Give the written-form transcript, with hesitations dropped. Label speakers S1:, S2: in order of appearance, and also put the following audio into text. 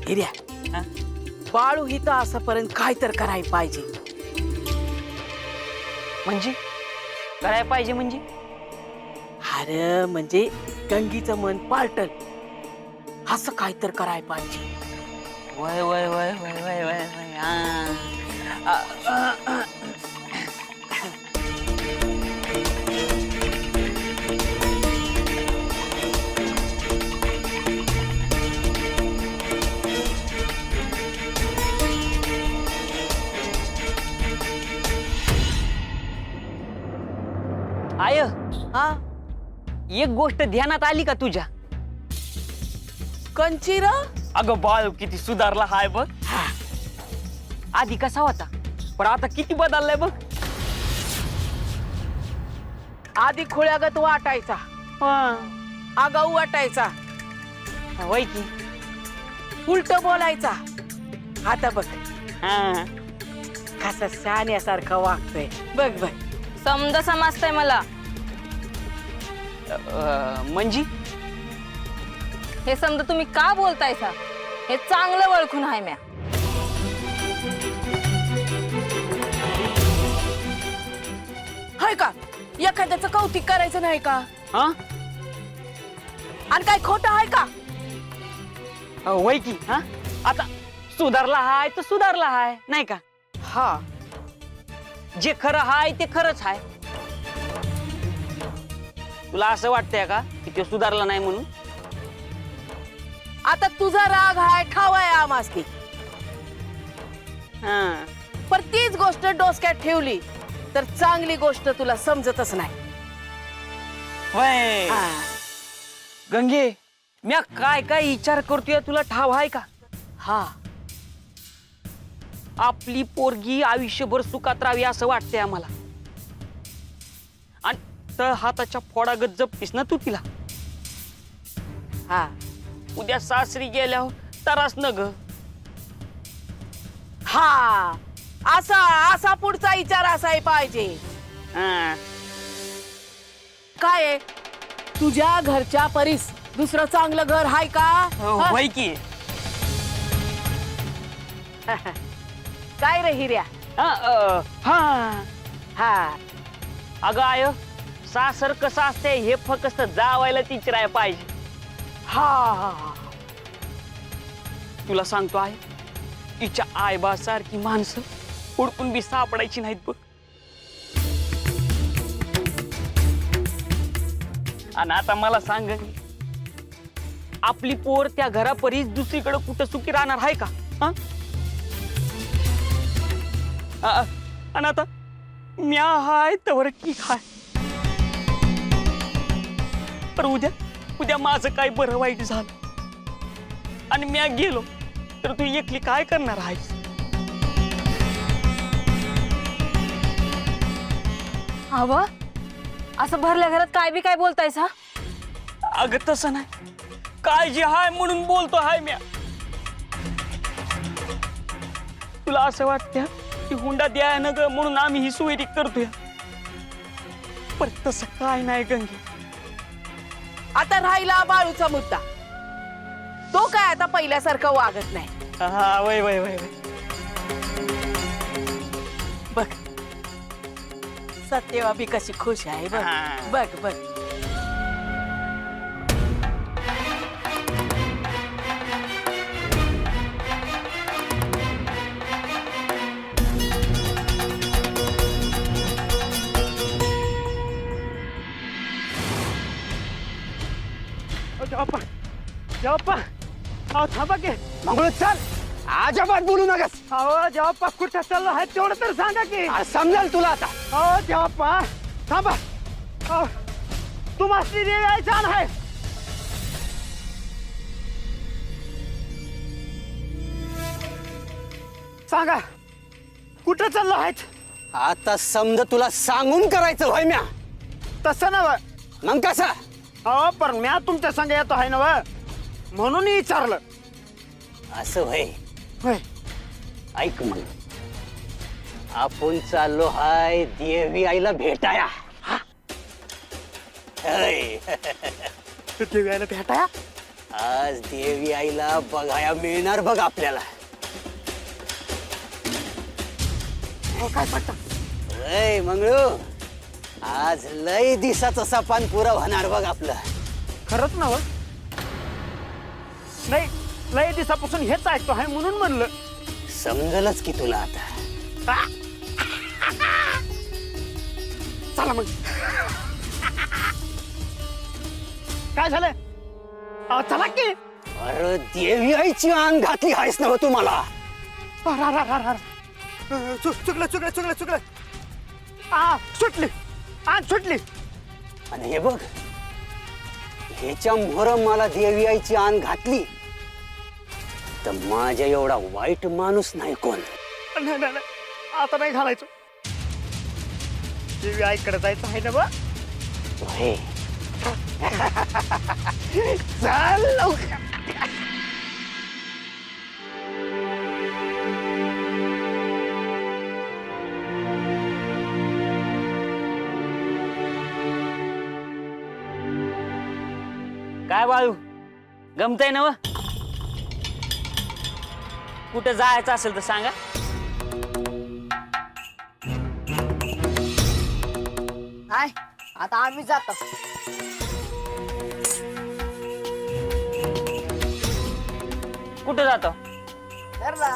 S1: हिऱ्या
S2: हा?
S1: बाळू हिथं असापर्यंत काय तर करायला पाहिजे.
S2: म्हणजे करायला पाहिजे म्हणजे
S1: अरे म्हणजे गंगीचं मन पालटल असं काय तर करायला पाहिजे.
S2: वय वय वय वय वय वय वय आय
S1: हा
S2: एक गोष्ट ध्यानात आली का तुझ्या?
S1: कंचीर
S2: अगं बाळ किती सुधारला हाय बघ. आधी कसा होता पण आता किती बदललाय बघ.
S1: आधी खुळ्यागत वाटायचा, आगाऊ वाटायचा,
S2: वय की
S1: उलट बोलायचा. आता बघ
S2: हा.
S1: कसा शाण्यासारखा वागतोय. बघ बघ
S3: समजा समजतंय मला.
S2: म्हणजे
S3: हे समजा तुम्ही का बोलतायसा हे चांगलं ओळखून आहे म्या.
S1: हाय का एखाद्याचं कौतिक करायचं नाही का?
S2: हा
S1: आणि काय खोटं आहे का?
S2: वय की हा. आता सुधारला हाय तर सुधारला हाय नाही का?
S1: हा
S2: जे खरं हाय ते खरंच हाय. तुला असं वाटतंय का की तो सुधारला नाही म्हणून?
S1: आता तुझा राग हाय ठावाय आमासनी,
S2: हा.
S1: पण तीच गोष्ट डोसक्यात ठेवली तर चांगली गोष्ट तुला समजतच नाही.
S2: वय
S1: हा.
S2: गंगे म्या काय काय विचार करतोय तुला ठाव आहे का?
S1: हा
S2: आपली पोरगी आयुष्यभर सुखात राहावी असं वाटतंय आम्हाला. आणि तर हाताच्या फोडागत जपतीस ना तू तिला.
S1: हा
S2: उद्या सासरी गेल्यावर तरास न ग.
S1: हा असा असा पुढचा विचार असाय पाहिजे.
S2: हा.
S1: काय आहे? तुझ्या घरच्या परीस दुसरं चांगलं घर हाय का? हा?
S2: वय की
S1: काय रे हिऱ्या?
S2: हा.
S1: हा
S2: अगं आय सासर कसं असते हे फक्त जावायला तिचराय पाहिजे.
S1: हा
S2: तुला सांगतो आहे तिच्या आईबा सारखी माणसं हुडकून बी सापडायची नाहीत बघ. आणि आता मला सांग आपली पोर त्या घरापरीच दुसरीकडे कुठं सुखी राहणार आहे का? हा? आणि आता म्या हाय तवर ठीक हाय, पण उद्या उद्या माझं काय बरं वाईट झालं आणि म्या गेलो तर तू एकली काय करणार आहेस?
S3: अव असं भरल्या घरात काय बी काय बोलतायसा?
S2: अगं तसं नाही, काळजी हाय म्हणून बोलतो हाय म्या. तुला असं वाटतं की हुंडा द्याय न ग म्हणून आम्ही ही सोयरी करतोय, पण तसं काय नाही गंगे.
S1: आता राहिला बाळूचा मुद्दा. तो काय आता पहिल्यासारखं वागत नाही.
S2: हा वय वय वय वय.
S1: बघ सत्यवा बी कशी खुश आहे. बघ
S2: हा.
S1: बघ बघ
S2: जॉपा जॉपा थांबा की मंगळ चल.
S4: अजिबात बोलू नकस.
S2: अहो जॉपा कुठं चाललो आहे तेवढं तर सांगा की.
S4: समजेल तुला आता.
S2: अहो जॉपा थांबा. तू मास्ती यायचा आहे. सांगा कुठं चाललो आहेत?
S4: आता समज तुला सांगून करायचं होय म्या.
S2: तसं नव.
S4: मग कसं?
S2: हो पण म्या तुमच्या संग येतो आहे नव म्हणून विचारलं.
S4: असं होय.
S2: होय.
S4: ऐक मग आपण चाललो हाय देवी आईला भेटाया.
S2: देवी आईला भेटाया?
S4: आज देवी आईला बघाया मिळणार बघ आपल्याला.
S1: काय पटत
S4: लय मंगळू, आज लय दिसाचं सपान पुरा होणार बघ आपलं.
S2: खरंच ना? नाही, लय दिवसापासून हेच ऐकतो आहे म्हणून म्हणलं.
S4: समजलंच की तुला आता.
S2: चला मग. काय झालं? चला की.
S4: अरे देवी आईची अंग घातली आहेस ना तू मला.
S2: चुकलं चुकलं चुकलं चुकलं. सुटली सुटली.
S4: आणि हे बघ, ह्याच्या मोहर मला देवी आईची अंग घातली तर माझ्या एवढा वाईट माणूस नाही कोण.
S2: नाही नाही नाही, आता नाही घालायचं. देवी आईकडे जायचं आहे ना बा.
S4: हे
S2: चाल लवकर.
S5: काय बाळू, गमतय ना? कुठं जायचं असेल तर सांगा.
S6: काय आता आम्ही जातो.
S5: कुठं जातो?
S6: घरला.